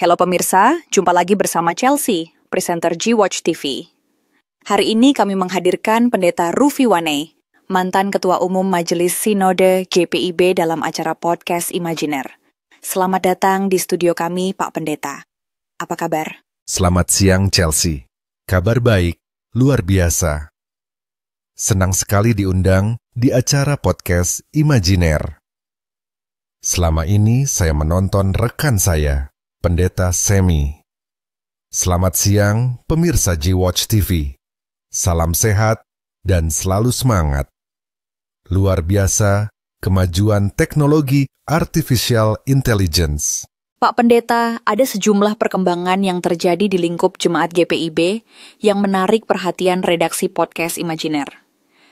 Halo pemirsa, jumpa lagi bersama Chelsea, presenter G-Watch TV. Hari ini kami menghadirkan Pendeta Rufi Wane, mantan Ketua Umum Majelis Sinode GPIB dalam acara podcast Imajiner. Selamat datang di studio kami, Pak Pendeta. Apa kabar? Selamat siang, Chelsea. Kabar baik, luar biasa. Senang sekali diundang di acara podcast Imajiner. Selama ini saya menonton rekan saya, Pendeta Semi. Selamat siang, pemirsa G-Watch TV. Salam sehat dan selalu semangat. Luar biasa kemajuan teknologi artificial intelligence. Pak Pendeta, ada sejumlah perkembangan yang terjadi di lingkup Jemaat GPIB yang menarik perhatian redaksi podcast Imajiner.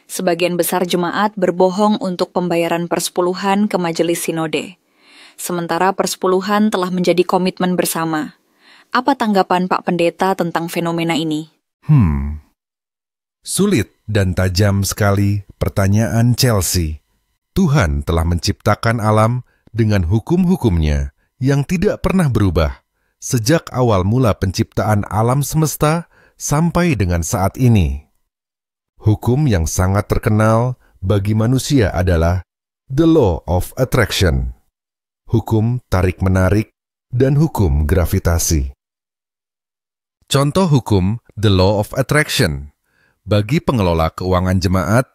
Sebagian besar jemaat berbohong untuk pembayaran persepuluhan ke Majelis Sinode. Sementara persepuluhan telah menjadi komitmen bersama. Apa tanggapan Pak Pendeta tentang fenomena ini? Sulit dan tajam sekali pertanyaan Chelsea. Tuhan telah menciptakan alam dengan hukum-hukumnya yang tidak pernah berubah sejak awal mula penciptaan alam semesta sampai dengan saat ini. Hukum yang sangat terkenal bagi manusia adalah the law of attraction, hukum tarik-menarik, dan hukum gravitasi. Contoh hukum the law of attraction bagi pengelola keuangan jemaat,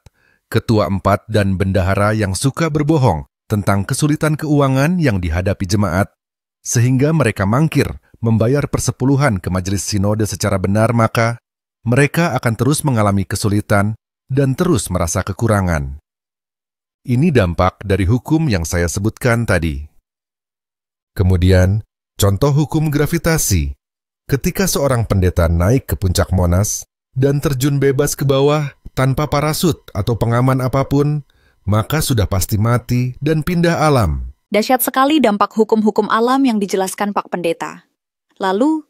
ketua 4 dan bendahara yang suka berbohong tentang kesulitan keuangan yang dihadapi jemaat, sehingga mereka mangkir membayar persepuluhan ke majelis sinode secara benar, maka mereka akan terus mengalami kesulitan dan terus merasa kekurangan. Ini dampak dari hukum yang saya sebutkan tadi. Kemudian, contoh hukum gravitasi. Ketika seorang pendeta naik ke puncak Monas dan terjun bebas ke bawah tanpa parasut atau pengaman apapun, maka sudah pasti mati dan pindah alam. Dahsyat sekali dampak hukum-hukum alam yang dijelaskan Pak Pendeta. Lalu,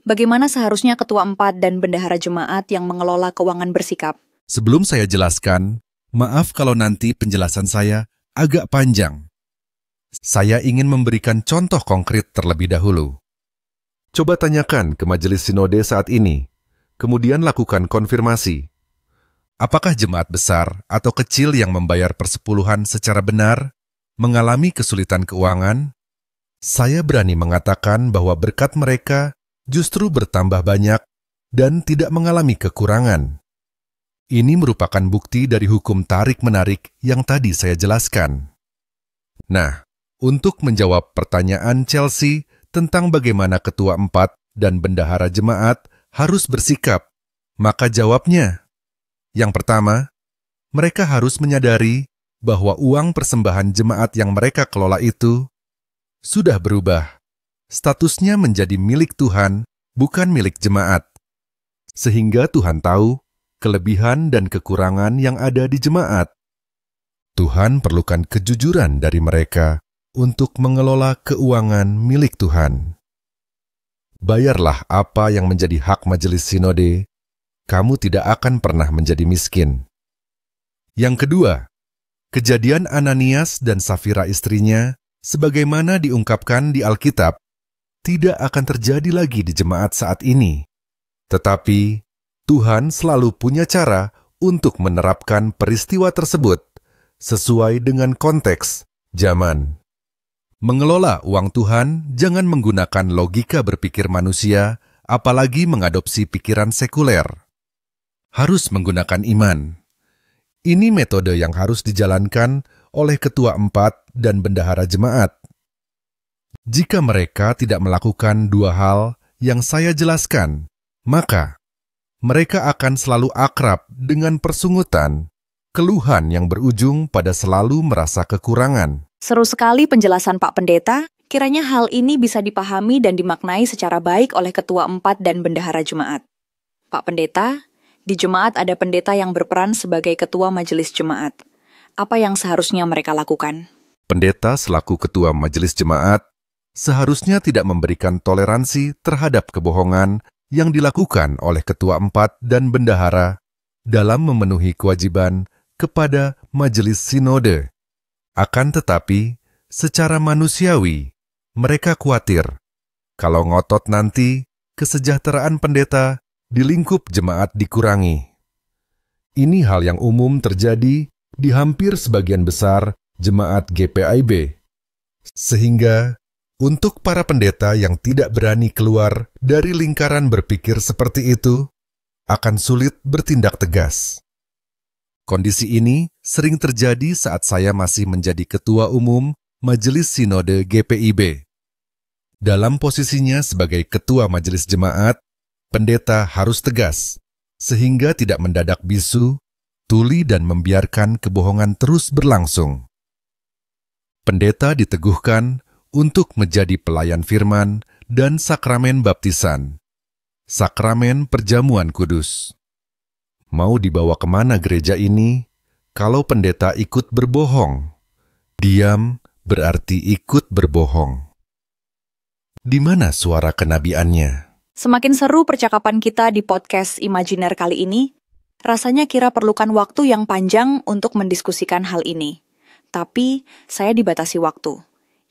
bagaimana seharusnya Ketua 4 dan Bendahara Jemaat yang mengelola keuangan bersikap? Sebelum saya jelaskan, maaf kalau nanti penjelasan saya agak panjang. Saya ingin memberikan contoh konkret terlebih dahulu. Coba tanyakan ke Majelis Sinode saat ini, kemudian lakukan konfirmasi. Apakah jemaat besar atau kecil yang membayar persepuluhan secara benar mengalami kesulitan keuangan? Saya berani mengatakan bahwa berkat mereka justru bertambah banyak dan tidak mengalami kekurangan. Ini merupakan bukti dari hukum tarik-menarik yang tadi saya jelaskan. Nah, untuk menjawab pertanyaan Chelsea tentang bagaimana ketua 4 dan bendahara jemaat harus bersikap, maka jawabnya, yang pertama, mereka harus menyadari bahwa uang persembahan jemaat yang mereka kelola itu sudah berubah. Statusnya menjadi milik Tuhan, bukan milik jemaat. Sehingga Tuhan tahu kelebihan dan kekurangan yang ada di jemaat. Tuhan perlukan kejujuran dari mereka untuk mengelola keuangan milik Tuhan. Bayarlah apa yang menjadi hak majelis sinode, kamu tidak akan pernah menjadi miskin. Yang kedua, kejadian Ananias dan Safira istrinya, sebagaimana diungkapkan di Alkitab, tidak akan terjadi lagi di jemaat saat ini. Tetapi, Tuhan selalu punya cara untuk menerapkan peristiwa tersebut sesuai dengan konteks zaman. Mengelola uang Tuhan jangan menggunakan logika berpikir manusia, apalagi mengadopsi pikiran sekuler. Harus menggunakan iman. Ini metode yang harus dijalankan oleh ketua 4 dan bendahara jemaat. Jika mereka tidak melakukan dua hal yang saya jelaskan, maka mereka akan selalu akrab dengan persungutan, keluhan yang berujung pada selalu merasa kekurangan. Seru sekali penjelasan Pak Pendeta. Kiranya hal ini bisa dipahami dan dimaknai secara baik oleh Ketua 4 dan Bendahara Jemaat. Pak Pendeta, di jemaat ada pendeta yang berperan sebagai Ketua Majelis Jemaat. Apa yang seharusnya mereka lakukan? Pendeta selaku Ketua Majelis Jemaat seharusnya tidak memberikan toleransi terhadap kebohongan yang dilakukan oleh Ketua 4 dan Bendahara dalam memenuhi kewajiban kepada Majelis Sinode. Akan tetapi, secara manusiawi, mereka khawatir Kalau ngotot nanti, kesejahteraan pendeta di lingkup jemaat dikurangi. Ini hal yang umum terjadi di hampir sebagian besar jemaat GPIB. Sehingga, untuk para pendeta yang tidak berani keluar dari lingkaran berpikir seperti itu, akan sulit bertindak tegas. Kondisi ini sering terjadi saat saya masih menjadi ketua umum Majelis Sinode GPIB. Dalam posisinya sebagai ketua majelis jemaat, pendeta harus tegas, sehingga tidak mendadak bisu, tuli dan membiarkan kebohongan terus berlangsung. Pendeta diteguhkan untuk menjadi pelayan firman dan sakramen baptisan, sakramen perjamuan kudus. Mau dibawa kemana gereja ini kalau pendeta ikut berbohong? Diam berarti ikut berbohong. Di mana suara kenabiannya? Semakin seru percakapan kita di podcast Imajiner kali ini, rasanya kira perlukan waktu yang panjang untuk mendiskusikan hal ini. Tapi, saya dibatasi waktu.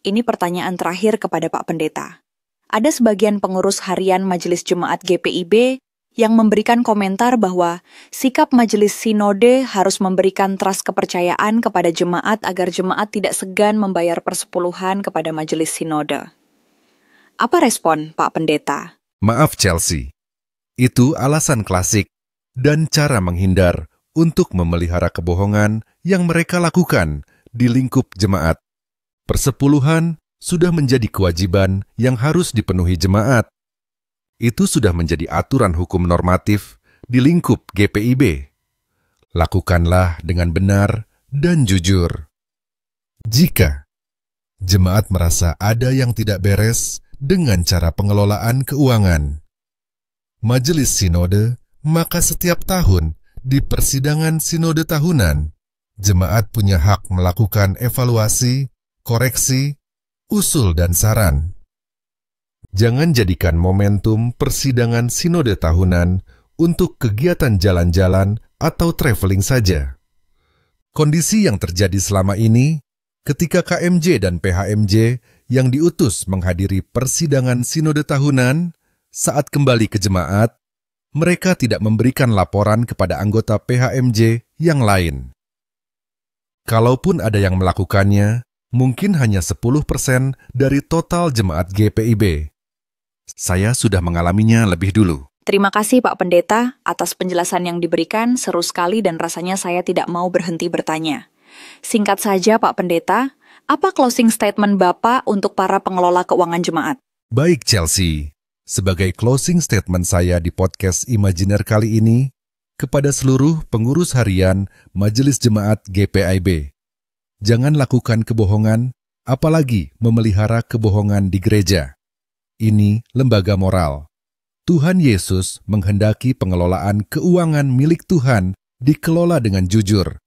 Ini pertanyaan terakhir kepada Pak Pendeta. Ada sebagian pengurus harian Majelis Jemaat GPIB yang memberikan komentar bahwa sikap Majelis Sinode harus memberikan trust kepercayaan kepada jemaat agar jemaat tidak segan membayar persepuluhan kepada Majelis Sinode. Apa respon Pak Pendeta? Maaf Chelsea, itu alasan klasik dan cara menghindar untuk memelihara kebohongan yang mereka lakukan di lingkup jemaat. Persepuluhan sudah menjadi kewajiban yang harus dipenuhi jemaat. Itu sudah menjadi aturan hukum normatif di lingkup GPIB. Lakukanlah dengan benar dan jujur. Jika jemaat merasa ada yang tidak beres dengan cara pengelolaan keuangan Majelis Sinode, maka setiap tahun di persidangan Sinode tahunan, jemaat punya hak melakukan evaluasi, koreksi, usul dan saran. Jangan jadikan momentum persidangan Sinode tahunan untuk kegiatan jalan-jalan atau traveling saja. Kondisi yang terjadi selama ini, ketika KMJ dan PHMJ yang diutus menghadiri persidangan Sinode tahunan, saat kembali ke jemaat, mereka tidak memberikan laporan kepada anggota PHMJ yang lain. Kalaupun ada yang melakukannya, mungkin hanya 10% dari total jemaat GPIB. Saya sudah mengalaminya lebih dulu. Terima kasih Pak Pendeta atas penjelasan yang diberikan, seru sekali dan rasanya saya tidak mau berhenti bertanya. Singkat saja Pak Pendeta, apa closing statement Bapak untuk para pengelola keuangan jemaat? Baik Chelsea, sebagai closing statement saya di podcast Imajiner kali ini, kepada seluruh pengurus harian Majelis Jemaat GPIB, jangan lakukan kebohongan, apalagi memelihara kebohongan di gereja. Ini lembaga moral. Tuhan Yesus menghendaki pengelolaan keuangan milik Tuhan dikelola dengan jujur.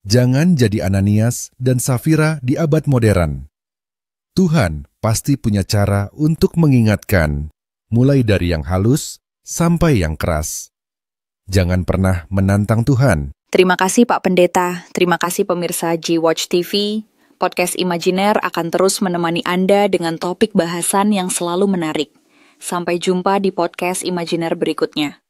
Jangan jadi Ananias dan Safira di abad modern. Tuhan pasti punya cara untuk mengingatkan, mulai dari yang halus sampai yang keras. Jangan pernah menantang Tuhan. Terima kasih Pak Pendeta, terima kasih pemirsa G-Watch TV. Podcast Imajiner akan terus menemani Anda dengan topik bahasan yang selalu menarik. Sampai jumpa di podcast Imajiner berikutnya.